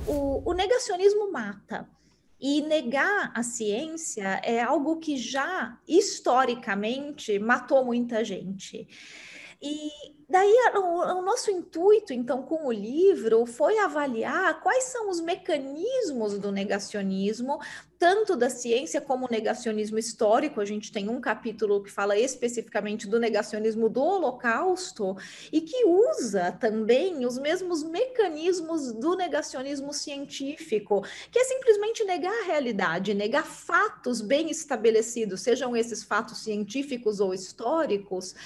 o negacionismo mata. E negar a ciência é algo que já, historicamente, matou muita gente. E daí o nosso intuito, então, com o livro, foi avaliar quais são os mecanismos do negacionismo, tanto da ciência como o negacionismo histórico. A gente tem um capítulo que fala especificamente do negacionismo do Holocausto e que usa também os mesmos mecanismos do negacionismo científico, que é simplesmente negar a realidade, negar fatos bem estabelecidos, sejam esses fatos científicos ou históricos,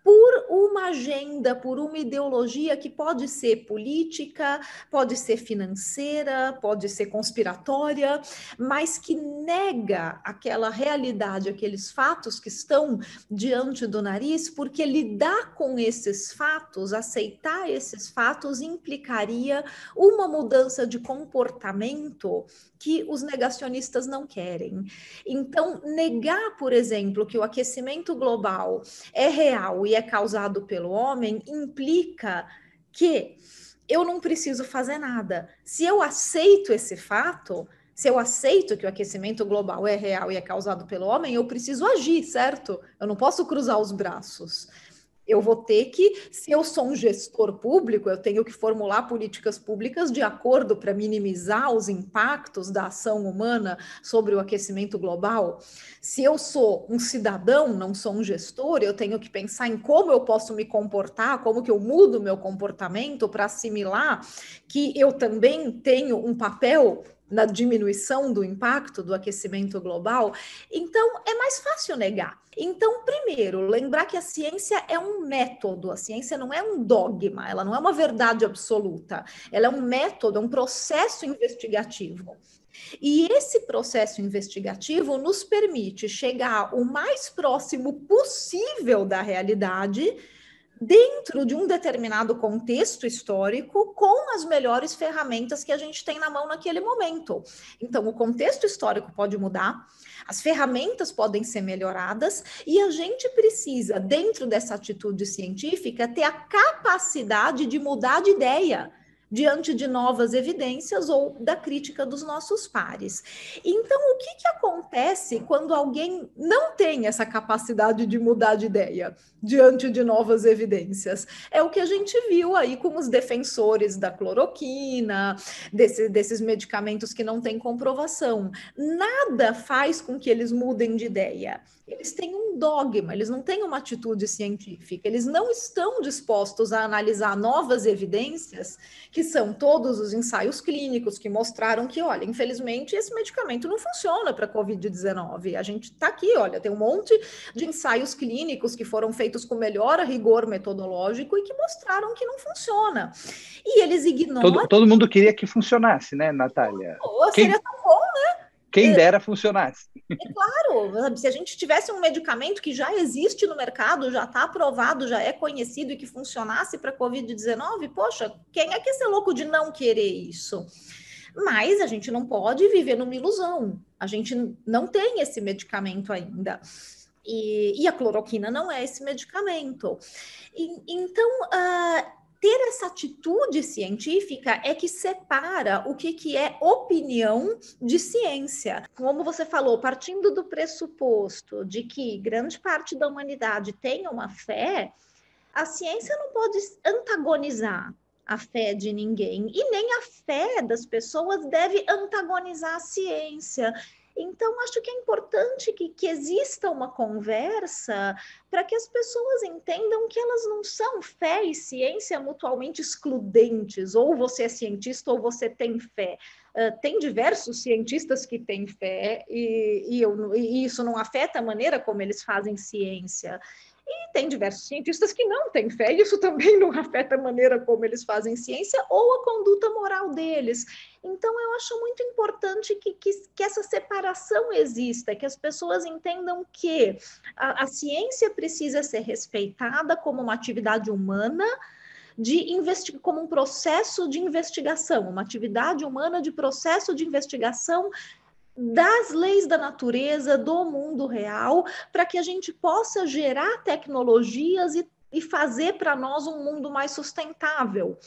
por uma agenda, por uma ideologia que pode ser política, pode ser financeira, pode ser conspiratória, mas que nega aquela realidade, aqueles fatos que estão diante do nariz, porque lidar com esses fatos, aceitar esses fatos, implicaria uma mudança de comportamento que os negacionistas não querem. Então, negar, por exemplo, que o aquecimento global é real e é causado pelo homem, implica que eu não preciso fazer nada. Se eu aceito esse fato, se eu aceito que o aquecimento global é real e é causado pelo homem, eu preciso agir, certo? Eu não posso cruzar os braços. Eu vou ter que, se eu sou um gestor público, eu tenho que formular políticas públicas de acordo para minimizar os impactos da ação humana sobre o aquecimento global. Se eu sou um cidadão, não sou um gestor, eu tenho que pensar em como eu posso me comportar, como que eu mudo meu comportamento para assimilar que eu também tenho um papel na diminuição do impacto do aquecimento global. Então, é mais fácil negar. Então, primeiro, lembrar que a ciência é um método, a ciência não é um dogma, ela não é uma verdade absoluta, ela é um método, é um processo investigativo. E esse processo investigativo nos permite chegar o mais próximo possível da realidade, dentro de um determinado contexto histórico, com as melhores ferramentas que a gente tem na mão naquele momento. Então, o contexto histórico pode mudar, as ferramentas podem ser melhoradas, e a gente precisa, dentro dessa atitude científica, ter a capacidade de mudar de ideia diante de novas evidências ou da crítica dos nossos pares. Então, o que acontece quando alguém não tem essa capacidade de mudar de ideia diante de novas evidências? É o que a gente viu aí com os defensores da cloroquina, desses medicamentos que não têm comprovação. Nada faz com que eles mudem de ideia. Eles têm um dogma, eles não têm uma atitude científica, eles não estão dispostos a analisar novas evidências, que são todos os ensaios clínicos que mostraram que, olha, infelizmente esse medicamento não funciona para a Covid-19. A gente está aqui, olha, tem um monte de ensaios clínicos que foram feitos com melhor rigor metodológico e que mostraram que não funciona. E eles ignoram... Todo mundo queria que funcionasse, né, Natália? Seria tão bom, né? Quem dera funcionasse. É claro, se a gente tivesse um medicamento que já existe no mercado, já está aprovado, já é conhecido e que funcionasse para a Covid-19, poxa, quem é que ia ser louco de não querer isso? Mas a gente não pode viver numa ilusão. A gente não tem esse medicamento ainda. E a cloroquina não é esse medicamento. Então, ter essa atitude científica é que separa o que é opinião de ciência. Como você falou, partindo do pressuposto de que grande parte da humanidade tem uma fé, a ciência não pode antagonizar a fé de ninguém, e nem a fé das pessoas deve antagonizar a ciência. Então, acho que é importante que exista uma conversa para que as pessoas entendam que elas não são fé e ciência mutuamente excludentes, ou você é cientista ou você tem fé. Tem diversos cientistas que têm fé e isso não afeta a maneira como eles fazem ciência. E tem diversos cientistas que não têm fé, e isso também não afeta a maneira como eles fazem ciência ou a conduta moral deles. Então, eu acho muito importante que essa separação exista, que as pessoas entendam que a ciência precisa ser respeitada como uma atividade humana, como um processo de investigação, uma atividade humana de processo de investigação das leis da natureza, do mundo real, para que a gente possa gerar tecnologias e fazer para nós um mundo mais sustentável.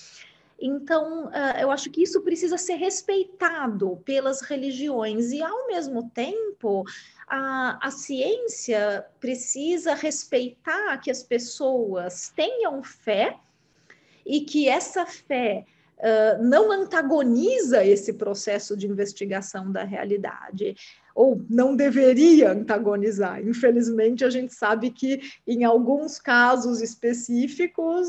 Então, eu acho que isso precisa ser respeitado pelas religiões e, ao mesmo tempo, a ciência precisa respeitar que as pessoas tenham fé e que essa fé não antagoniza esse processo de investigação da realidade, ou não deveria antagonizar. Infelizmente, a gente sabe que, em alguns casos específicos,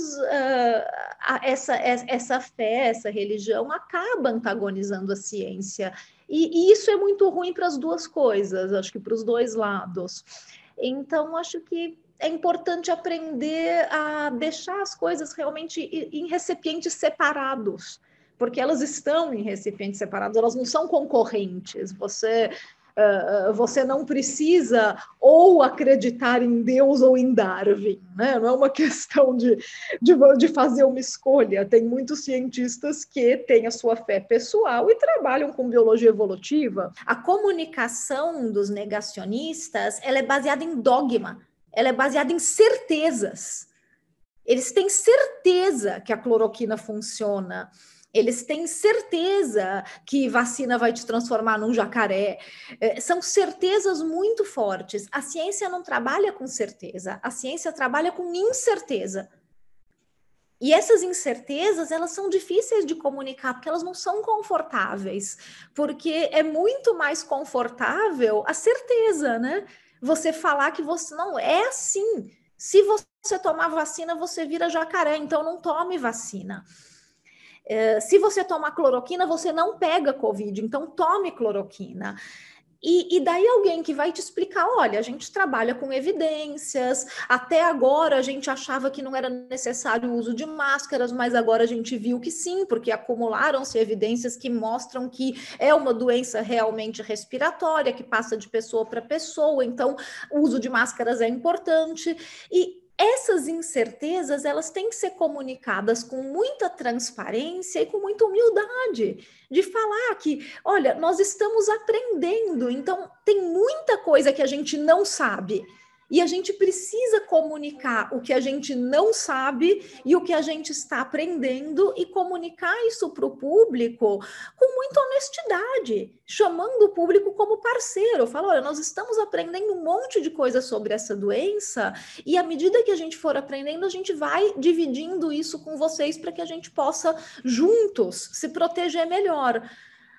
essa fé, essa religião acaba antagonizando a ciência. E isso é muito ruim para as duas coisas, acho que para os dois lados. Então, acho que é importante aprender a deixar as coisas realmente em recipientes separados, porque elas estão em recipientes separados, elas não são concorrentes. Você não precisa ou acreditar em Deus ou em Darwin, né? Não é uma questão de fazer uma escolha. Tem muitos cientistas que têm a sua fé pessoal e trabalham com biologia evolutiva. A comunicação dos negacionistas, ela é baseada em dogma. Ela é baseada em certezas. Eles têm certeza que a cloroquina funciona. Eles têm certeza que vacina vai te transformar num jacaré. São certezas muito fortes. A ciência não trabalha com certeza. A ciência trabalha com incerteza. E essas incertezas, elas são difíceis de comunicar, porque elas não são confortáveis. Porque é muito mais confortável a certeza, né? Você falar que você não é assim. Se você tomar vacina, você vira jacaré, então não tome vacina. Se você tomar cloroquina, você não pega Covid, então tome cloroquina. E daí alguém que vai te explicar, olha, a gente trabalha com evidências, até agora a gente achava que não era necessário o uso de máscaras, mas agora a gente viu que sim, porque acumularam-se evidências que mostram que é uma doença realmente respiratória, que passa de pessoa para pessoa, então o uso de máscaras é importante. E essas incertezas, elas têm que ser comunicadas com muita transparência e com muita humildade, de falar que, olha, nós estamos aprendendo, então tem muita coisa que a gente não sabe. E a gente precisa comunicar o que a gente não sabe e o que a gente está aprendendo e comunicar isso para o público com muita honestidade, chamando o público como parceiro. Eu falo, olha, nós estamos aprendendo um monte de coisa sobre essa doença e à medida que a gente for aprendendo, a gente vai dividindo isso com vocês para que a gente possa juntos se proteger melhor.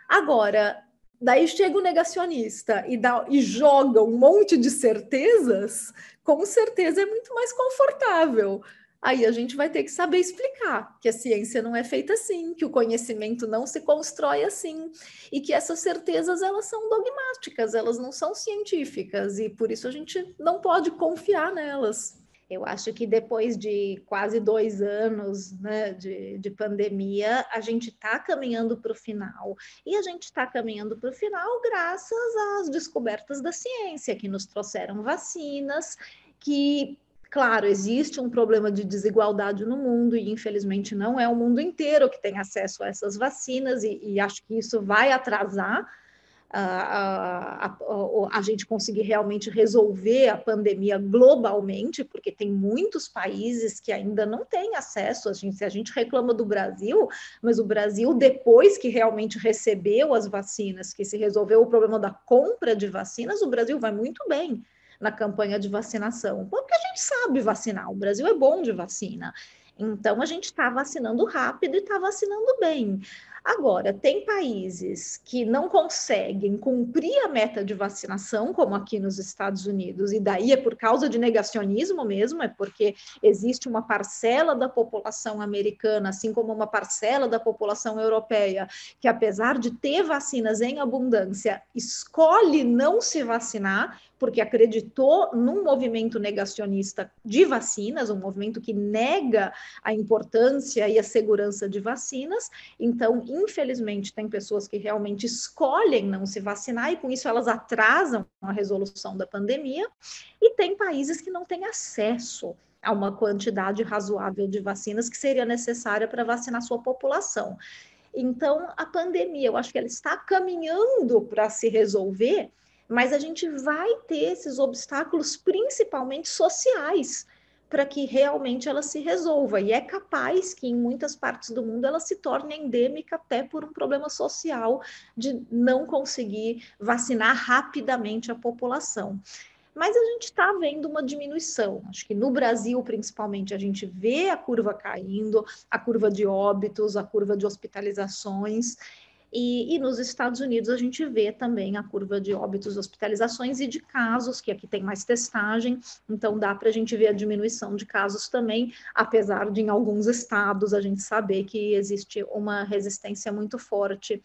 Agora, daí chega o negacionista e joga um monte de certezas, com certeza é muito mais confortável. Aí a gente vai ter que saber explicar que a ciência não é feita assim, que o conhecimento não se constrói assim, e que essas certezas, elas são dogmáticas, elas não são científicas, e por isso a gente não pode confiar nelas. Eu acho que depois de quase 2 anos, né, de pandemia, a gente está caminhando para o final. E a gente está caminhando para o final graças às descobertas da ciência, que nos trouxeram vacinas, que, claro, existe um problema de desigualdade no mundo, e infelizmente não é o mundo inteiro que tem acesso a essas vacinas, e acho que isso vai atrasar a gente conseguir realmente resolver a pandemia globalmente, porque tem muitos países que ainda não têm acesso. Se a gente reclama do Brasil, mas o Brasil, depois que realmente recebeu as vacinas, que se resolveu o problema da compra de vacinas, o Brasil vai muito bem na campanha de vacinação, porque a gente sabe vacinar, o Brasil é bom de vacina. Então, a gente está vacinando rápido e está vacinando bem. Agora, tem países que não conseguem cumprir a meta de vacinação, como aqui nos Estados Unidos, e daí é por causa de negacionismo mesmo, é porque existe uma parcela da população americana, assim como uma parcela da população europeia, que apesar de ter vacinas em abundância, escolhe não se vacinar, porque acreditou num movimento negacionista de vacinas, um movimento que nega a importância e a segurança de vacinas. Então, infelizmente, tem pessoas que realmente escolhem não se vacinar e com isso elas atrasam a resolução da pandemia, e tem países que não têm acesso a uma quantidade razoável de vacinas que seria necessária para vacinar sua população. Então, a pandemia, eu acho que ela está caminhando para se resolver, mas a gente vai ter esses obstáculos principalmente sociais, para que realmente ela se resolva. E é capaz que em muitas partes do mundo ela se torne endêmica até por um problema social de não conseguir vacinar rapidamente a população. Mas a gente está vendo uma diminuição. Acho que no Brasil, principalmente, a gente vê a curva caindo, a curva de óbitos, a curva de hospitalizações. E nos Estados Unidos a gente vê também a curva de óbitos, hospitalizações e de casos, que aqui tem mais testagem, então dá para a gente ver a diminuição de casos também, apesar de em alguns estados a gente saber que existe uma resistência muito forte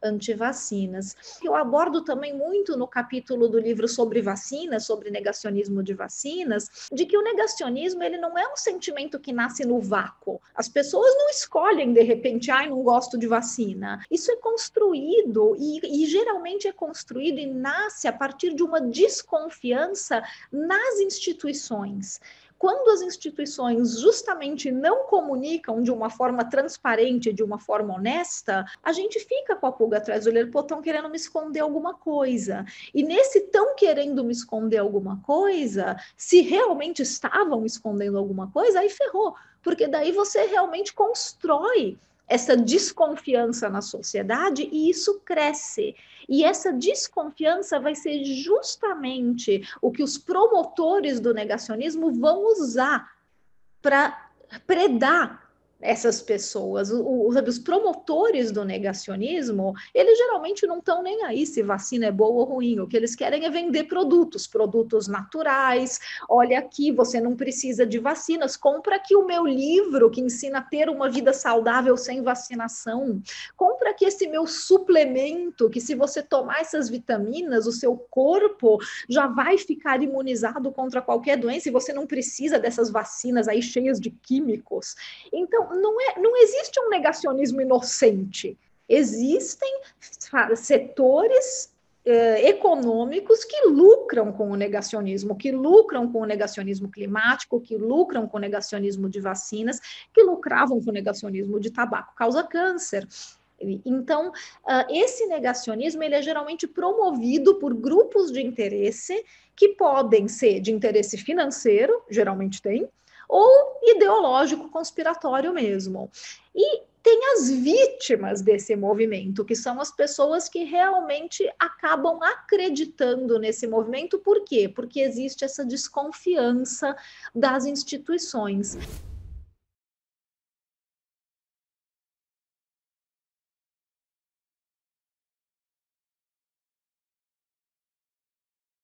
antivacinas. Eu abordo também muito no capítulo do livro sobre vacinas, sobre negacionismo de vacinas, de que o negacionismo ele não é um sentimento que nasce no vácuo. As pessoas não escolhem de repente, ai, não gosto de vacina. Isso é construído e geralmente é construído e nasce a partir de uma desconfiança nas instituições. Quando as instituições justamente não comunicam de uma forma transparente, de uma forma honesta, a gente fica com a pulga atrás do olho, pô, estão querendo me esconder alguma coisa. E nesse tão querendo me esconder alguma coisa, se realmente estavam escondendo alguma coisa, aí ferrou. Porque daí você realmente constrói essa desconfiança na sociedade e isso cresce. E essa desconfiança vai ser justamente o que os promotores do negacionismo vão usar para predar essas pessoas. Os promotores do negacionismo, eles geralmente não estão nem aí se vacina é boa ou ruim. O que eles querem é vender produtos naturais. Olha aqui, você não precisa de vacinas. Compra aqui o meu livro que ensina a ter uma vida saudável sem vacinação. Compra aqui esse meu suplemento que se você tomar essas vitaminas, o seu corpo já vai ficar imunizado contra qualquer doença e você não precisa dessas vacinas aí cheias de químicos. Então, não existe um negacionismo inocente. Existem setores econômicos que lucram com o negacionismo, que lucram com o negacionismo climático, que lucram com o negacionismo de vacinas, que lucravam com o negacionismo de tabaco, causa câncer. Então, esse negacionismo ele é geralmente promovido por grupos de interesse que podem ser de interesse financeiro, geralmente tem, ou ideológico conspiratório mesmo. E tem as vítimas desse movimento, que são as pessoas que realmente acabam acreditando nesse movimento. Por quê? Porque existe essa desconfiança das instituições.